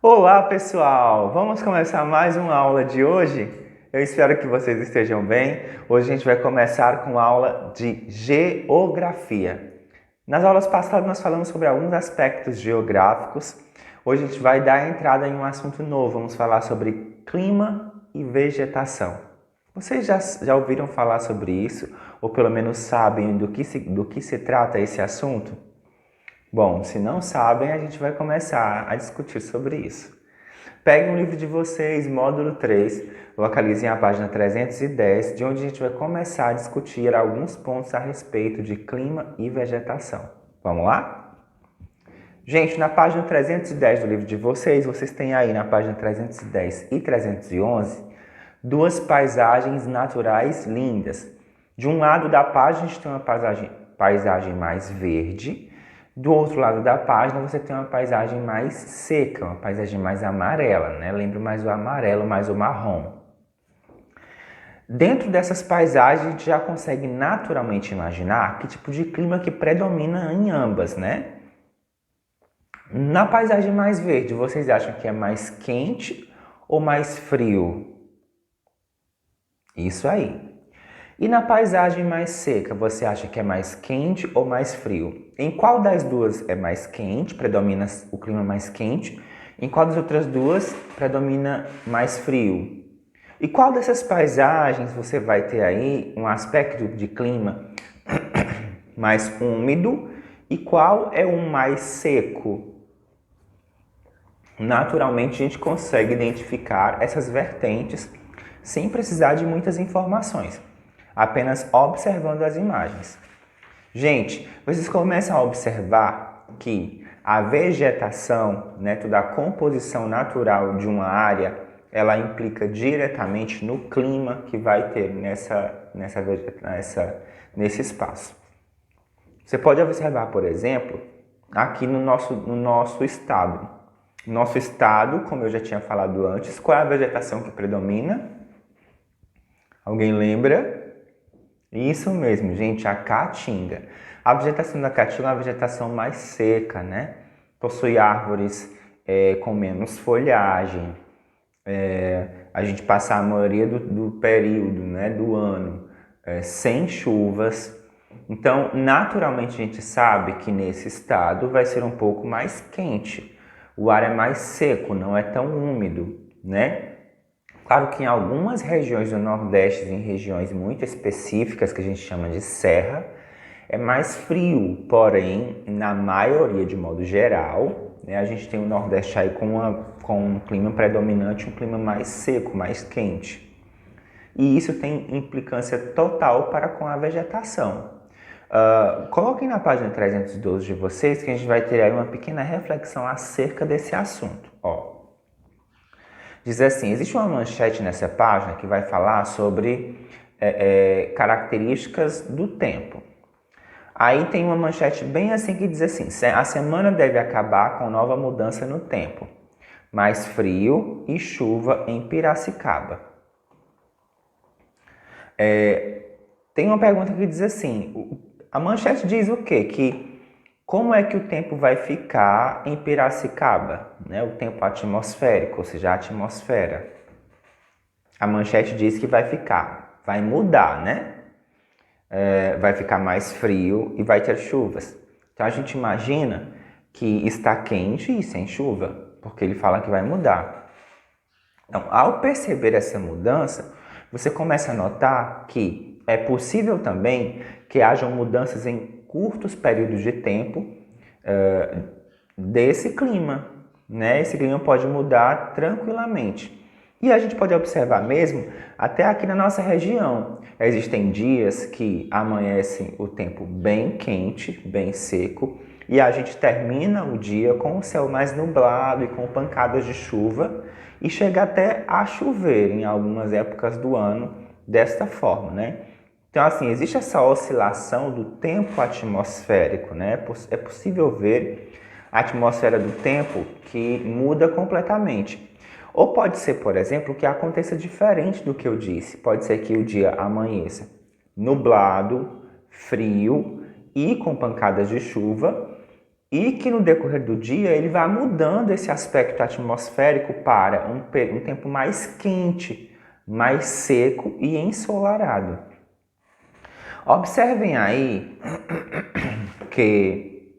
Olá, pessoal! Vamos começar mais uma aula de hoje? Eu espero que vocês estejam bem. Hoje a gente vai começar com a aula de geografia. Nas aulas passadas nós falamos sobre alguns aspectos geográficos. Hoje a gente vai dar entrada em um assunto novo. Vamos falar sobre clima e vegetação. Vocês já ouviram falar sobre isso? Ou pelo menos sabem do que se trata esse assunto? Bom, se não sabem, a gente vai começar a discutir sobre isso. Peguem um livro de vocês, módulo 3, localizem a página 310, de onde a gente vai começar a discutir alguns pontos a respeito de clima e vegetação. Vamos lá? Gente, na página 310 do livro de vocês têm aí na página 310 e 311 duas paisagens naturais lindas. De um lado da página a gente tem uma paisagem mais verde. Do outro lado da página você tem uma paisagem mais seca, uma paisagem mais amarela, né? Lembra mais o amarelo, mais o marrom. Dentro dessas paisagens a gente já consegue naturalmente imaginar que tipo de clima que predomina em ambas, né? Na paisagem mais verde, vocês acham que é mais quente ou mais frio? Isso aí. E na paisagem mais seca, você acha que é mais quente ou mais frio? Em qual das duas é mais quente, predomina o clima mais quente? Em qual das outras duas predomina mais frio? E qual dessas paisagens você vai ter aí um aspecto de clima mais úmido e qual é o mais seco? Naturalmente a gente consegue identificar essas vertentes sem precisar de muitas informações, apenas observando as imagens. Gente, vocês começam a observar que a vegetação, né, toda a composição natural de uma área, ela implica diretamente no clima que vai ter nesse espaço. Você pode observar, por exemplo, aqui no nosso estado. Nosso estado, como eu já tinha falado antes, qual é a vegetação que predomina? Alguém lembra? Isso mesmo, gente, a caatinga. A vegetação da caatinga é uma vegetação mais seca, né? Possui árvores com menos folhagem. A gente passa a maioria do período, né, do ano sem chuvas. Então, naturalmente, a gente sabe que nesse estado vai ser um pouco mais quente. O ar é mais seco, não é tão úmido, né? Claro que em algumas regiões do Nordeste, em regiões muito específicas que a gente chama de serra, é mais frio, porém, na maioria, de modo geral, né, a gente tem o Nordeste aí com um clima predominante, um clima mais seco, mais quente. E isso tem implicância total para com a vegetação. Coloquem na página 312 de vocês que a gente vai ter aí uma pequena reflexão acerca desse assunto. Diz assim, existe uma manchete nessa página que vai falar sobre características do tempo. Aí tem uma manchete bem assim que diz assim, a semana deve acabar com nova mudança no tempo, mais frio e chuva em Piracicaba. Tem uma pergunta que diz assim, a manchete diz o quê? Que como é que o tempo vai ficar em Piracicaba? Né? O tempo atmosférico, ou seja, a atmosfera. A manchete diz que vai mudar, né? Vai ficar mais frio e vai ter chuvas. Então a gente imagina que está quente e sem chuva, porque ele fala que vai mudar. Então, ao perceber essa mudança, você começa a notar que é possível também que hajam mudanças em curtos períodos de tempo desse clima, né? Esse clima pode mudar tranquilamente. E a gente pode observar mesmo até aqui na nossa região. Existem dias que amanhecem o tempo bem quente, bem seco, e a gente termina o dia com o céu mais nublado e com pancadas de chuva, e chega até a chover em algumas épocas do ano desta forma, né? Então, assim, existe essa oscilação do tempo atmosférico, né? É possível ver a atmosfera do tempo que muda completamente. Ou pode ser, por exemplo, que aconteça diferente do que eu disse. Pode ser que o dia amanheça nublado, frio e com pancadas de chuva. e que no decorrer do dia ele vai mudando esse aspecto atmosférico para um tempo mais quente, mais seco e ensolarado. Observem aí que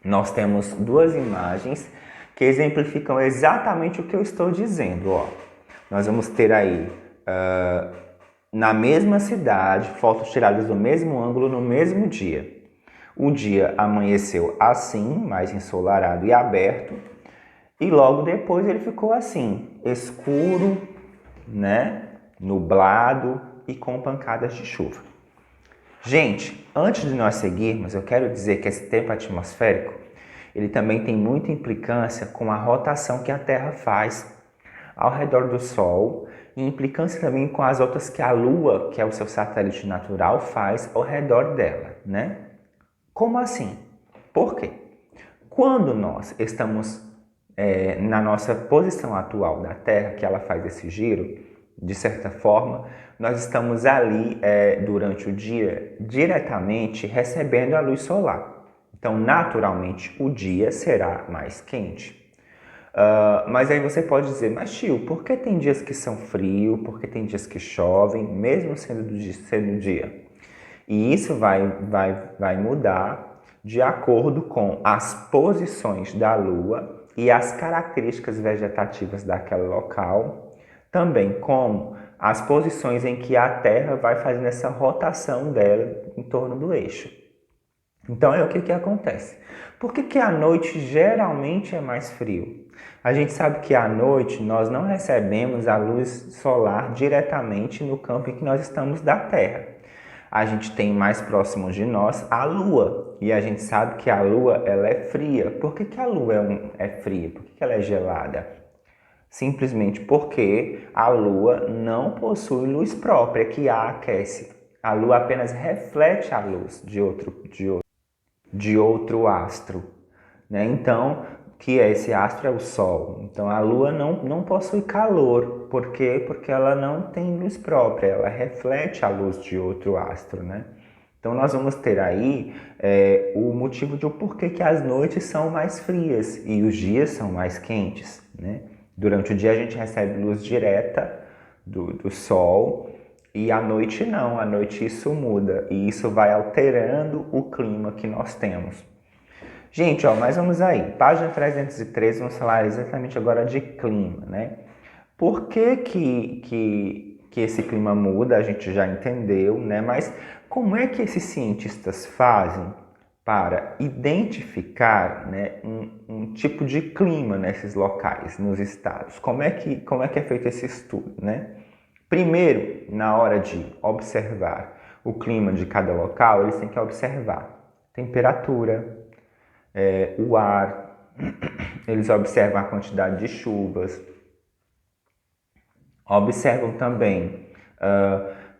nós temos duas imagens que exemplificam exatamente o que eu estou dizendo. Ó. Nós vamos ter aí, na mesma cidade, fotos tiradas do mesmo ângulo no mesmo dia. O dia amanheceu assim, mais ensolarado e aberto, e logo depois ele ficou assim, escuro, né, nublado e com pancadas de chuva. Gente, antes de nós seguirmos, eu quero dizer que esse tempo atmosférico, ele também tem muita implicância com a rotação que a Terra faz ao redor do Sol e implicância também com as outras que a Lua, que é o seu satélite natural, faz ao redor dela, né? Como assim? Por quê? Quando nós estamos na nossa posição atual da Terra, que ela faz esse giro, de certa forma, nós estamos ali durante o dia diretamente recebendo a luz solar. Então, naturalmente, o dia será mais quente. Mas aí você pode dizer, mas tio, por que tem dias que são frios, por que tem dias que chovem, mesmo sendo dia? E isso vai mudar de acordo com as posições da Lua e as características vegetativas daquele local, também como as posições em que a Terra vai fazendo essa rotação dela em torno do eixo. Então, o que acontece? Por que à noite geralmente é mais frio? A gente sabe que à noite nós não recebemos a luz solar diretamente no campo em que nós estamos da Terra. A gente tem mais próximo de nós a Lua, e a gente sabe que a Lua ela é fria. Por que a Lua é fria? Por que ela é gelada? Simplesmente porque a Lua não possui luz própria que a aquece. A Lua apenas reflete a luz de outro astro, né? Então, esse astro é o Sol. Então, a Lua não possui calor. Por quê? Porque ela não tem luz própria, ela reflete a luz de outro astro, né? Então, nós vamos ter aí o motivo de o porquê que as noites são mais frias e os dias são mais quentes, né? Durante o dia a gente recebe luz direta do Sol e à noite não, à noite isso muda e isso vai alterando o clima que nós temos. Gente, mas vamos aí, página 313, vamos falar exatamente agora de clima, né? Por que esse clima muda, a gente já entendeu, né? Mas como é que esses cientistas fazem para identificar, né, um tipo de clima nesses locais, nos estados? Como é que é feito esse estudo, né? Primeiro, na hora de observar o clima de cada local, eles têm que observar temperatura, o ar, eles observam a quantidade de chuvas, observam também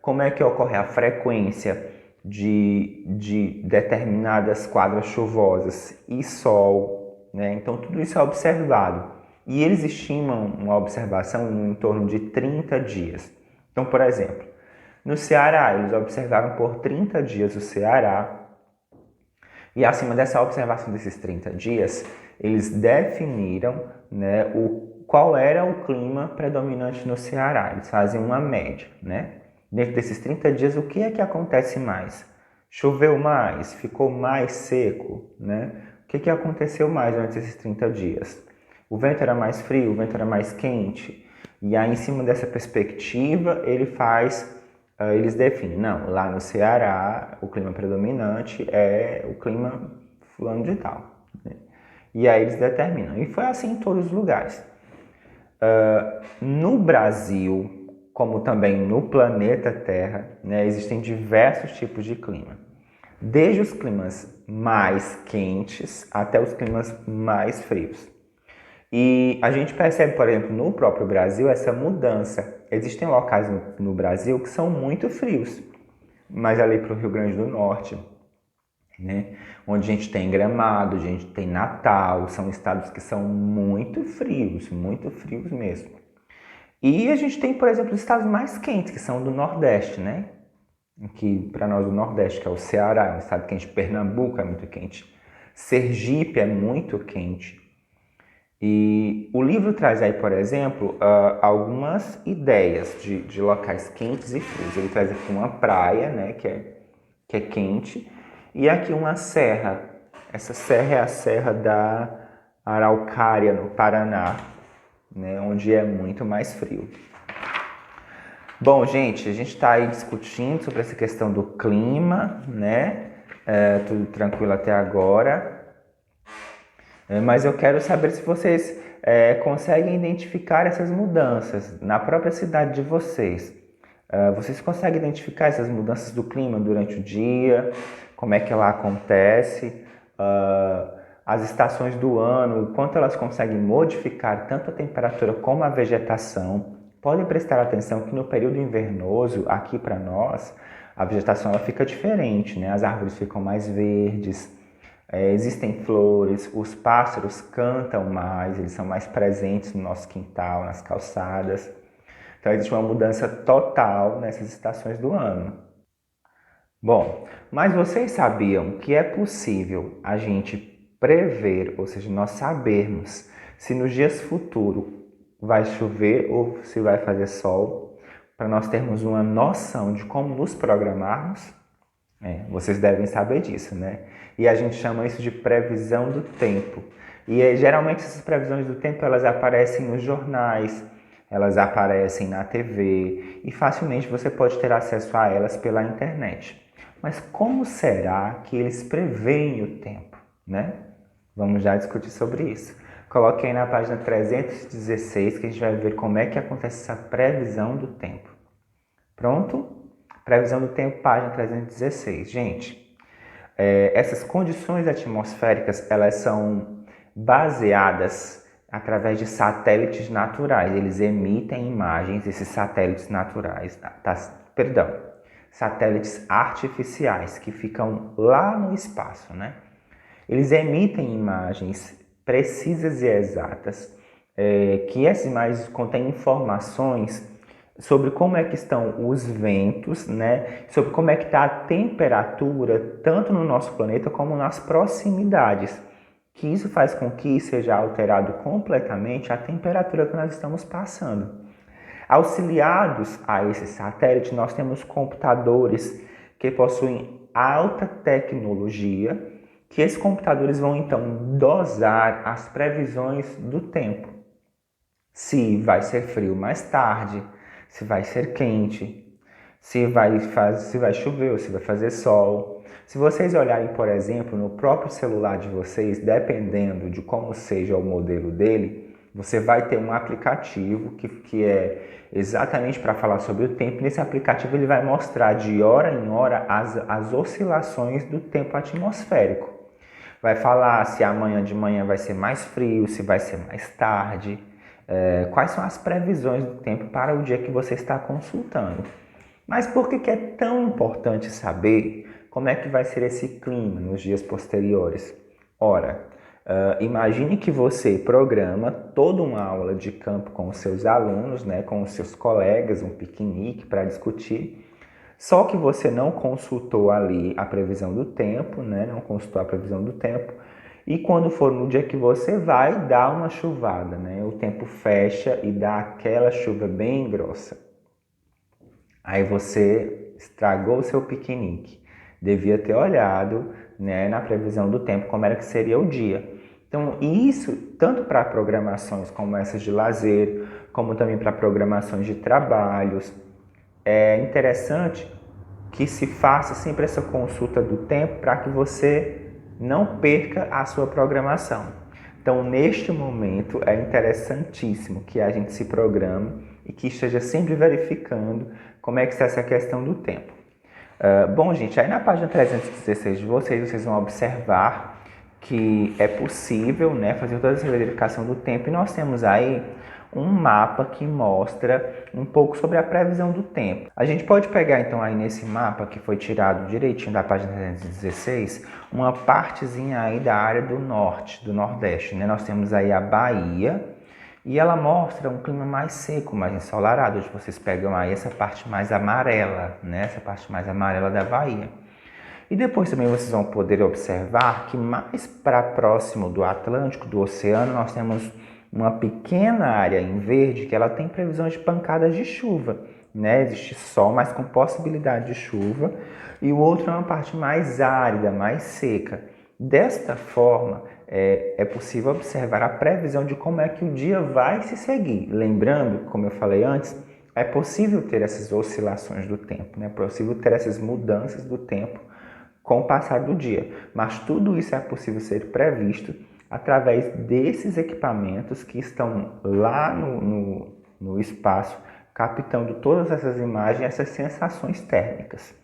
como é que ocorre a frequência de determinadas quadras chuvosas e sol, né? Então tudo isso é observado e eles estimam uma observação em torno de 30 dias. Então, por exemplo, no Ceará, eles observaram por 30 dias o Ceará. E acima dessa observação desses 30 dias, eles definiram, né, qual era o clima predominante no Ceará. Eles fazem uma média, né? Dentro desses 30 dias, o que é que acontece mais? Choveu mais? Ficou mais seco? Né? O que aconteceu mais durante esses 30 dias? O vento era mais frio? O vento era mais quente? E aí, em cima dessa perspectiva, eles definem, não, lá no Ceará o clima predominante é o clima fulano de tal. Né? E aí eles determinam. E foi assim em todos os lugares. No Brasil, como também no planeta Terra, né, existem diversos tipos de clima. Desde os climas mais quentes até os climas mais frios. E a gente percebe, por exemplo, no próprio Brasil, essa mudança. Existem locais no Brasil que são muito frios, mas ali para o Rio Grande do Norte, né, onde a gente tem Gramado, a gente tem Natal, são estados que são muito frios mesmo. E a gente tem, por exemplo, os estados mais quentes, que são do Nordeste, né? Que para nós o Nordeste, que é o Ceará, é um estado quente, Pernambuco é muito quente. Sergipe é muito quente. E o livro traz aí, por exemplo, algumas ideias de locais quentes e frios. Ele traz aqui uma praia, né, que é quente, e aqui uma serra. Essa serra é a Serra da Araucária, no Paraná, né, onde é muito mais frio. Bom, gente, a gente está aí discutindo sobre essa questão do clima, né? Tudo tranquilo até agora. Mas eu quero saber se vocês conseguem identificar essas mudanças na própria cidade de vocês. Vocês conseguem identificar essas mudanças do clima durante o dia? Como é que ela acontece? As estações do ano, o quanto elas conseguem modificar tanto a temperatura como a vegetação? Podem prestar atenção que no período invernoso, aqui para nós, a vegetação ela fica diferente, né? As árvores ficam mais verdes, existem flores, os pássaros cantam mais, eles são mais presentes no nosso quintal, nas calçadas. Então existe uma mudança total nessas estações do ano. Bom, mas vocês sabiam que é possível a gente prever, ou seja, nós sabermos se nos dias futuros vai chover ou se vai fazer sol, para nós termos uma noção de como nos programarmos? Vocês devem saber disso, né? E a gente chama isso de previsão do tempo. E geralmente essas previsões do tempo elas aparecem nos jornais, elas aparecem na TV e facilmente você pode ter acesso a elas pela internet. Mas como será que eles preveem o tempo, né? Vamos já discutir sobre isso. Coloque aí na página 316 que a gente vai ver como é que acontece essa previsão do tempo. Pronto? Previsão do tempo, página 316. Gente, essas condições atmosféricas, elas são baseadas através de satélites naturais. Eles emitem imagens, esses satélites naturais, satélites artificiais que ficam lá no espaço, né? Eles emitem imagens precisas e exatas, que essas imagens contêm informações sobre como é que estão os ventos, né? Sobre como é que está a temperatura, tanto no nosso planeta como nas proximidades. Que isso faz com que seja alterado completamente a temperatura que nós estamos passando. Auxiliados a esse satélite, nós temos computadores que possuem alta tecnologia, que esses computadores vão então dosar as previsões do tempo. Se vai ser frio mais tarde, se vai ser quente, se vai chover ou se vai fazer sol. Se vocês olharem, por exemplo, no próprio celular de vocês, dependendo de como seja o modelo dele, você vai ter um aplicativo que é exatamente para falar sobre o tempo. Nesse aplicativo ele vai mostrar de hora em hora as oscilações do tempo atmosférico. Vai falar se amanhã de manhã vai ser mais frio, se vai ser mais tarde, quais são as previsões do tempo para o dia que você está consultando. Mas por que é tão importante saber como é que vai ser esse clima nos dias posteriores? Ora, imagine que você programa toda uma aula de campo com os seus alunos, né, com os seus colegas, um piquenique para discutir, só que você não consultou ali a previsão do tempo, né, não consultou a previsão do tempo, e quando for no dia que você vai dar uma chuvada, né, o tempo fecha e dá aquela chuva bem grossa. Aí você estragou o seu piquenique. Devia ter olhado, né, na previsão do tempo como era que seria o dia. Então, isso tanto para programações como essas de lazer, como também para programações de trabalhos. É interessante que se faça sempre essa consulta do tempo para que você não perca a sua programação. Então, neste momento, é interessantíssimo que a gente se programe e que esteja sempre verificando como é que está essa questão do tempo. Bom, gente, aí na página 316 de vocês vão observar que é possível, né, fazer toda essa verificação do tempo e nós temos aí um mapa que mostra um pouco sobre a previsão do tempo. A gente pode pegar então aí nesse mapa que foi tirado direitinho da página 316, uma partezinha aí da área do norte, do nordeste, né? Nós temos aí a Bahia e ela mostra um clima mais seco, mais ensolarado. Hoje vocês pegam aí essa parte mais amarela, né? Essa parte mais amarela da Bahia. E depois também vocês vão poder observar que mais para próximo do Atlântico, do oceano, nós temos uma pequena área em verde que ela tem previsões de pancadas de chuva, né? Existe sol, mas com possibilidade de chuva, e o outro é uma parte mais árida, mais seca. Desta forma, é possível observar a previsão de como é que o dia vai se seguir. Lembrando, como eu falei antes, é possível ter essas oscilações do tempo, né? É possível ter essas mudanças do tempo com o passar do dia. Mas tudo isso é possível ser previsto através desses equipamentos que estão lá no espaço, captando todas essas imagens, essas sensações térmicas.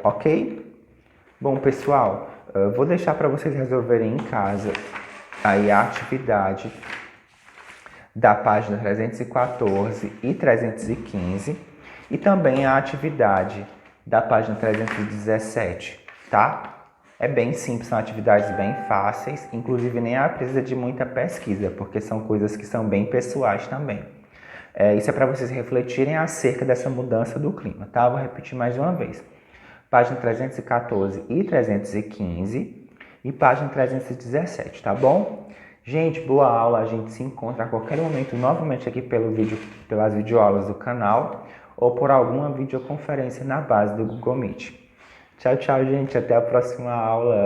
Ok? Bom, pessoal, vou deixar para vocês resolverem em casa aí a atividade da página 314 e 315 e também a atividade da página 317, tá? É bem simples, são atividades bem fáceis, inclusive nem precisa de muita pesquisa, porque são coisas que são bem pessoais também. Isso é para vocês refletirem acerca dessa mudança do clima, tá? Vou repetir mais uma vez. Página 314 e 315 e página 317, tá bom? Gente, boa aula, a gente se encontra a qualquer momento novamente aqui pelas videoaulas do canal ou por alguma videoconferência na base do Google Meet. Tchau, tchau, gente, até a próxima aula.